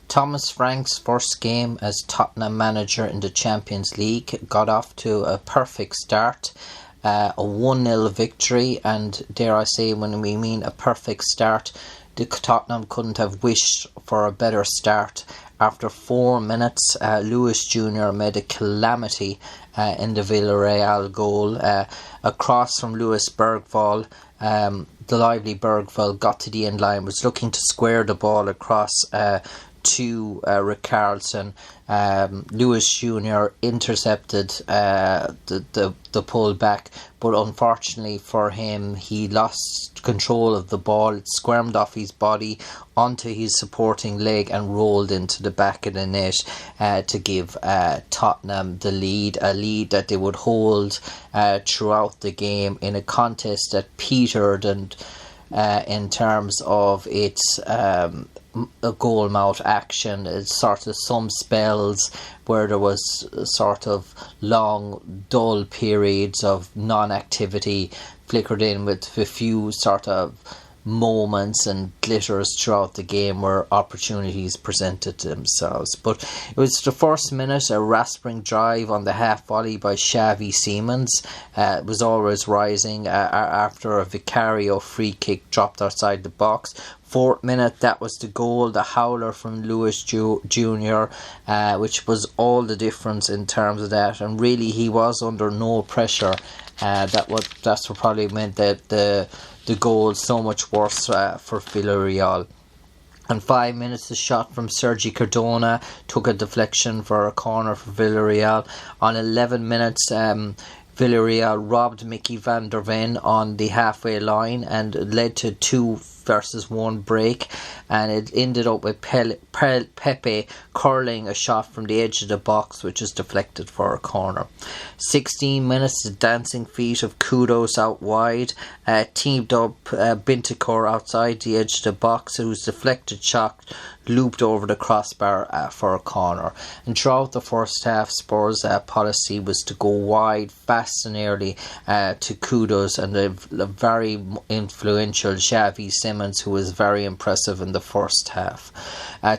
Thomas Frank's first game as Tottenham manager in the Champions League got off to a perfect start. A 1-0 victory, and dare I say, when we mean a perfect start, the Tottenham couldn't have wished for a better start. After 4 minutes, Lewis Jr. made a calamity in the Villarreal goal. A cross from Lewis Bergvall. The lively Bergvall got to the end line, was looking to square the ball across to Richarlison. Lewis Jr. intercepted the pull back, but unfortunately for him, he lost control of the ball. It squirmed off his body onto his supporting leg and rolled into the back of the net to give Tottenham the lead, a lead that they would hold throughout the game in a contest that petered and in terms of its a goal mouth action. It's sort of some spells where there was sort of long dull periods of non-activity flickered in with a few sort of moments and glitters throughout the game where opportunities presented themselves. But it was the first minute, a rasping drive on the half volley by Xavi Simons. It was always rising after a Vicario free kick dropped outside the box. 4th minute, that was the goal, the howler from Lewis Jr., which was all the difference in terms of that. And really, he was under no pressure. That's what probably meant that the goal so much worse for Villarreal. And 5 minutes, the shot from Sergi Cardona took a deflection for a corner for Villarreal. On 11 minutes, Villarreal robbed Mickey van der Ven on the halfway line and led to 2-versus-1 break, and it ended up with Pepe curling a shot from the edge of the box, which is deflected for a corner. 16 minutes, the dancing feet of Kudos out wide, teamed up Bentancur outside the edge of the box, whose deflected shot looped over the crossbar for a corner. And throughout the first half, Spurs' policy was to go wide fast and early to Kudos and the very influential Xavi Simons, who was very impressive in the first half.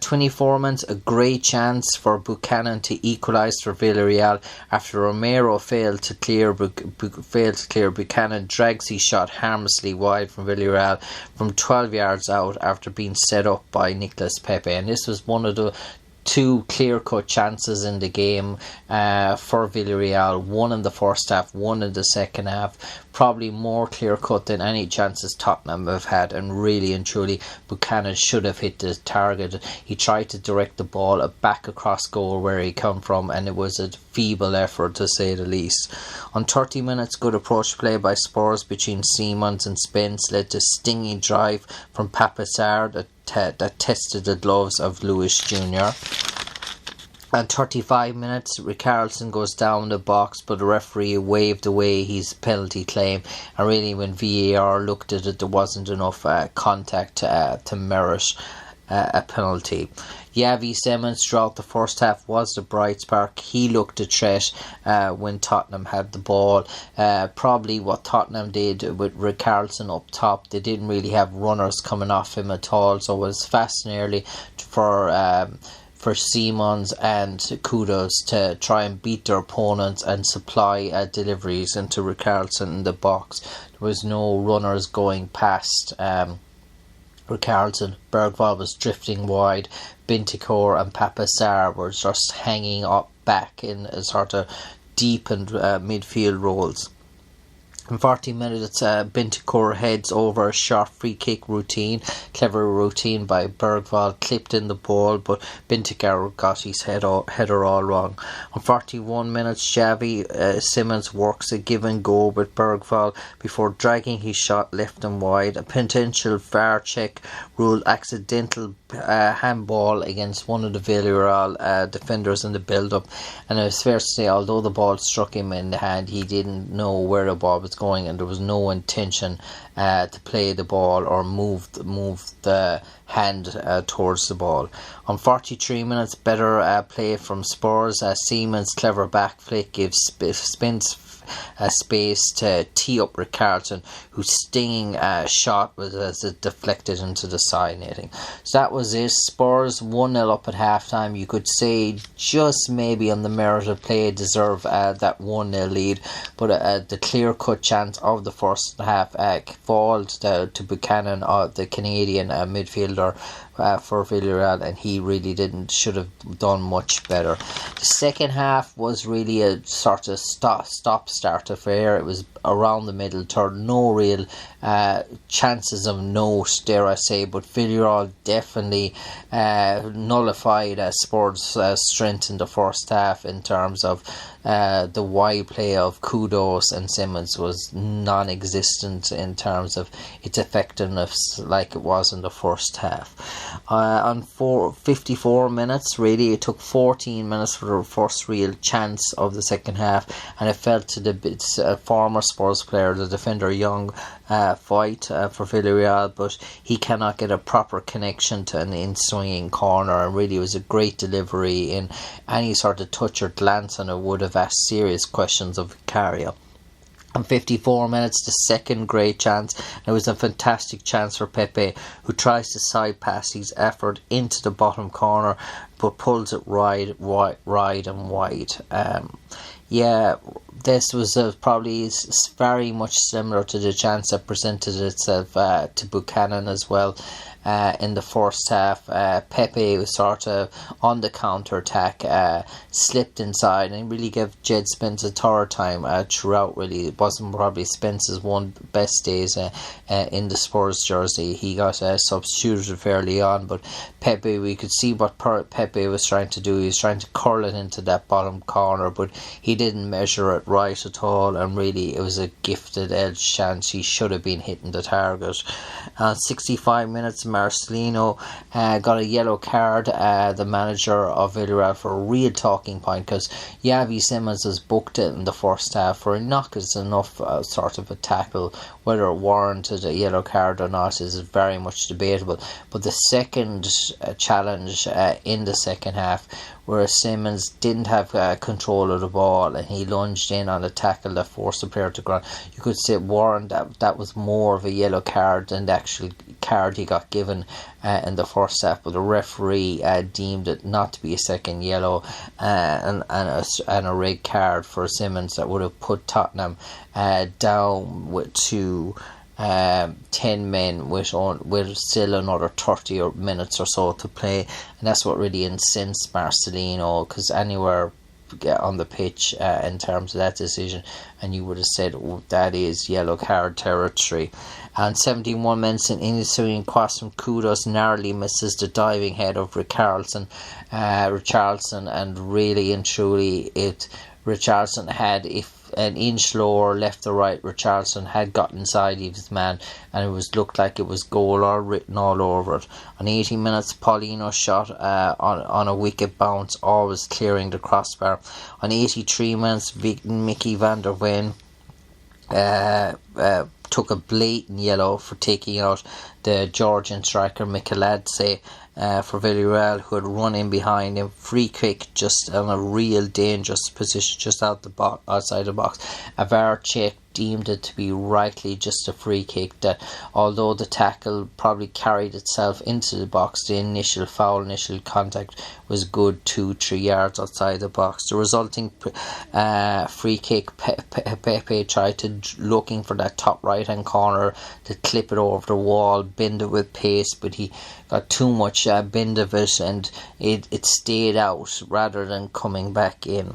24 minutes, a great chance for Buchanan to equalise for Villarreal after Romero failed to clear. Buchanan drags his shot harmlessly wide from Villarreal from 12 yards out after being set up by Nicolas Pepe, and this was one of the two clear-cut chances in the game for Villarreal, one in the first half, one in the second half, probably more clear-cut than any chances Tottenham have had, and really and truly Buchanan should have hit the target. He tried to direct the ball back across goal where he come from, and it was a feeble effort to say the least. On 30 minutes, good approach play by Spurs between Simons and Spence led to stinging drive from Papasar that tested the gloves of Lewis Jr. At 35 minutes, Richarlison goes down the box, but the referee waved away his penalty claim, and really when VAR looked at it, there wasn't enough contact to merit a penalty. Xavi Simons throughout the first half was the bright spark. He looked a threat when Tottenham had the ball. Probably what Tottenham did with Richarlison up top, they didn't really have runners coming off him at all, so it was fast and early for Simons and Kudos to try and beat their opponents and supply deliveries into Richarlison in the box. There was no runners going past Richarlison. Bergvall was drifting wide. Bentancur and Papasar were just hanging up back in a sort of deepened midfield roles. In 40 minutes, Bentancur heads over a short free kick routine. Clever routine by Bergvall, clipped in the ball, but Bentancur got his header all wrong. On 41 minutes, Xavi Simons works a give and go with Bergvall before dragging his shot left and wide. A potential VAR check ruled accidental handball against one of the Villarreal defenders in the build-up, and it's fair to say, although the ball struck him in the hand, he didn't know where the ball was going, and there was no intention to play the ball or move the hand towards the ball. On 43 minutes, better play from Spurs. Siemens' clever back flick gives Spence space to tee up Richarlison, whose stinging shot was as it deflected into the side netting. So that was it. Spurs 1-0 up at half-time. You could say just maybe on the merit of play deserve that 1-0 lead, but the clear-cut chance of the first half falls to Buchanan, the Canadian midfielder for Villarreal, and he really should have done much better. The second half was really a sort of stop-start affair. It was around the middle third, no real chances of note, dare I say, but Villarreal definitely nullified Spurs' strength in the first half in terms of the wide play of Kudos and Simmons was non-existent in terms of its effectiveness like it was in the first half. On 54 minutes, really, it took 14 minutes for the first real chance of the second half, and it fell to the former Spurs player, the defender Young, fight for Villarreal, but he cannot get a proper connection to an in-swinging corner, and really it was a great delivery. In any sort of touch or glance and it would have asked serious questions of Vicario. On 54 minutes, the second great chance. It was a fantastic chance for Pepe, who tries to side pass his effort into the bottom corner, but pulls it wide and wide. This was probably very much similar to the chance that presented itself to Buchanan as well. In the first half, Pepe was sort of on the counter-attack, slipped inside and really gave Jed Spence a third time throughout. Really, it wasn't probably Spence's one best days in the Spurs jersey. He got substituted fairly on, but Pepe, we could see what Pepe was trying to do. He was trying to curl it into that bottom corner, but he didn't measure it right at all, and really it was a gifted edge chance. He should have been hitting the target. 65 minutes, Marcelino got a yellow card, the manager of Villarreal, for a real talking point, because Yavi Simmons has booked it in the first half for a knock. It's enough sort of a tackle. Whether it warranted a yellow card or not is very much debatable, but the second challenge in the second half, where Simmons didn't have control of the ball and he lunged in on a tackle that forced the player to ground, you could say warrant that was more of a yellow card than the actual card he got given in the first half, but the referee deemed it not to be a second yellow and a red card for Simmons that would have put Tottenham down to 10 men with still another 30 minutes or so to play, and that's what really incensed Marcelino, because anywhere on the pitch in terms of that decision, and you would have said, oh, that is yellow card territory. And 71 minutes in ensuing cross from Kudos narrowly misses the diving head of Richarlison, and really and truly Richarlison had, if an inch lower left or right, Richarlison had gotten inside of his man, and it looked like it was goal or written all over it. On 80 minutes, Paulino shot on a wicket bounce, always clearing the crossbar. On 83 minutes, Mickey van der Ven took a blatant yellow for taking out the Georgian striker Mikeladze for Villarreal, who had run in behind him. Free kick just on a real dangerous position just outside the box. A VAR check deemed it to be rightly just a free kick, that although the tackle probably carried itself into the box, the initial contact was good 2-3 yards outside the box. The resulting free kick, Pepe tried to looking for that top right hand corner to clip it over the wall, bend it with pace, but he got too much bend of it, and it stayed out rather than coming back in.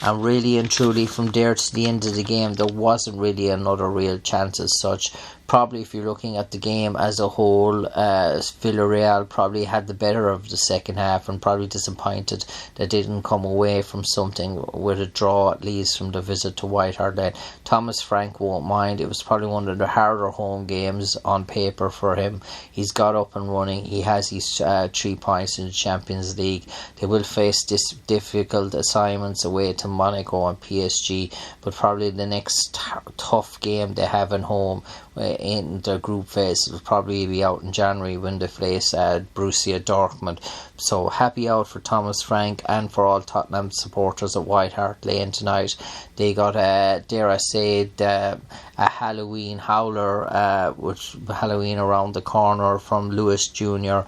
And really and truly, from there to the end of the game, there wasn't really another real chance as such. Probably if you're looking at the game as a whole, Villarreal probably had the better of the second half, and probably disappointed they didn't come away from something with a draw, at least from the visit to White Hart Lane. Thomas Frank won't mind. It was probably one of the harder home games on paper for him. He's got up and running. He has his 3 points in the Champions League. They will face difficult assignments away to Monaco and PSG, but probably the next tough game they have at home in their group phase. It will probably be out in January when they face Borussia Dortmund. So happy out for Thomas Frank and for all Tottenham supporters at White Hart Lane tonight. They got, dare I say, a Halloween howler with Halloween around the corner from Lewis Jr.